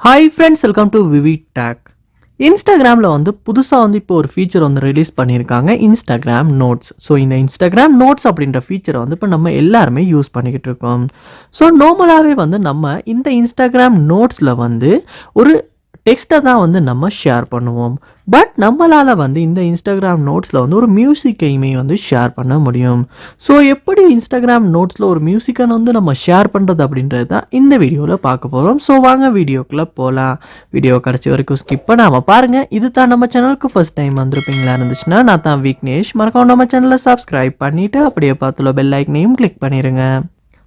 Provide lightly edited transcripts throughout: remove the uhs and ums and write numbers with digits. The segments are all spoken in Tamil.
Hi friends, welcome to VividTech. இன்ஸ்டாகிராமில் வந்து புதுசாக வந்து இப்போ ஒரு ஃபீச்சர் வந்து ரிலீஸ் பண்ணியிருக்காங்க, இன்ஸ்டாகிராம் நோட்ஸ். ஸோ இந்த இன்ஸ்டாகிராம் நோட்ஸ் அப்படின்ற ஃபீச்சரை வந்து இப்போ நம்ம எல்லாருமே யூஸ் பண்ணிக்கிட்டு இருக்கோம். ஸோ நார்மலாகவே வந்து நம்ம இந்த இன்ஸ்டாகிராம் நோட்ஸில் வந்து ஒரு டெக்ஸ்ட்டை தான் வந்து நம்ம ஷேர் பண்ணுவோம். பட் நம்மளால் வந்து இந்த இன்ஸ்டாகிராம் நோட்ஸில் வந்து ஒரு மியூசிக்கையுமே வந்து ஷேர் பண்ண முடியும். ஸோ எப்படி இன்ஸ்டாகிராம் நோட்ஸில் ஒரு மியூசிக்கை வந்து நம்ம ஷேர் பண்ணுறது அப்படின்றது தான் இந்த வீடியோவில் பார்க்க போகிறோம். ஸோ வாங்க வீடியோக்குள்ளே போகலாம். வீடியோ கடைசி வரைக்கும் ஸ்கிப் பண்ணாமல் பாருங்கள். இது தான் நம்ம சேனலுக்கு ஃபஸ்ட் டைம் வந்திருப்பீங்களா இருந்துச்சுன்னா, நான் தான் விக்னேஷ். மறக்காம நம்ம சேனலை சப்ஸ்கிரைப் பண்ணிவிட்டு அப்படியே பார்த்துள்ள பெல் ஐக்கனையும் கிளிக் பண்ணிடுங்க.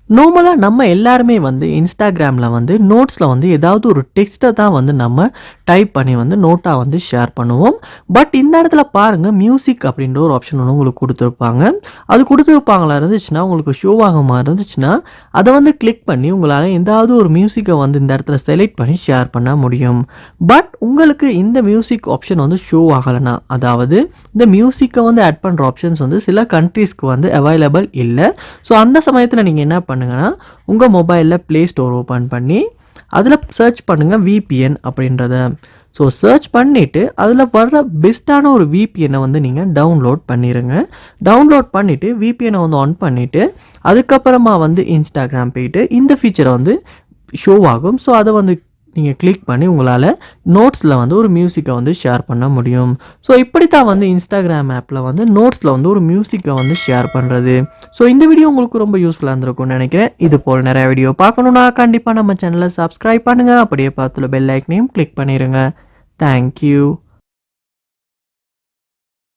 நார்மலாக நம்ம எல்லாருமே வந்து இன்ஸ்டாகிராமில் வந்து நோட்ஸில் வந்து ஏதாவது ஒரு டெக்ஸ்ட்டை தான் வந்து நம்ம டைப் பண்ணி வந்து நோட்டாக வந்து ஷேர் பண்ணுவோம். பட் இந்த இடத்துல பாருங்கள், மியூசிக் அப்படின்ற ஒரு ஆப்ஷன் ஒன்று உங்களுக்கு கொடுத்துருப்பாங்க. அது கொடுத்துருப்பாங்களா இருந்துச்சுன்னா, உங்களுக்கு ஷோ ஆகாமல் இருந்துச்சுன்னா, அதை வந்து கிளிக் பண்ணி உங்களால் எந்தாவது ஒரு மியூசிக்கை வந்து இந்த இடத்துல செலக்ட் பண்ணி ஷேர் பண்ண முடியும். பட் உங்களுக்கு இந்த மியூசிக் ஆப்ஷன் வந்து ஷோ ஆகலைன்னா, அதாவது இந்த மியூசிக்கை வந்து ஆட் பண்ணுற ஆப்ஷன்ஸ் வந்து சில கண்ட்ரீஸ்க்கு வந்து அவைலபிள் இல்லை. ஸோ அந்த சமயத்தில் நீங்கள் என்ன பண்ணுங்கன்னா, உங்கள் மொபைலில் ப்ளே ஸ்டோர் ஓப்பன் பண்ணி அதில் சர்ச் பண்ணுங்கள் VPN அப்படின்றத. ஸோ சர்ச் பண்ணிவிட்டு அதில் வர்ற பெஸ்ட்டான ஒரு VPN-ஐ வந்து நீங்கள் டவுன்லோட் பண்ணிடுங்க. டவுன்லோட் பண்ணிவிட்டு VPN-ஐ வந்து ஆன் பண்ணிவிட்டு அதுக்கப்புறமா வந்து இன்ஸ்டாகிராம் போயிட்டு இந்த ஃபீச்சரை வந்து ஷோ ஆகும். ஸோ அதை வந்து நீங்கள் கிளிக் பண்ணி உங்களால் நோட்ஸில் வந்து ஒரு மியூசிக்கை வந்து ஷேர் பண்ண முடியும். ஸோ இப்படி தான் வந்து இன்ஸ்டாகிராம் ஆப்பில் வந்து நோட்ஸில் வந்து ஒரு மியூசிக்கை வந்து ஷேர் பண்ணுறது. ஸோ இந்த வீடியோ உங்களுக்கு ரொம்ப யூஸ்ஃபுல்லாக இருந்திருக்கும்னு நினைக்கிறேன். இது போல் நிறைய வீடியோ பார்க்கணுன்னா கண்டிப்பாக நம்ம சேனலை சப்ஸ்கிரைப் பண்ணுங்கள். அப்படியே பார்த்துல பெல் ஐக்கனையும் கிளிக் பண்ணிடுங்க. தேங்க்யூ.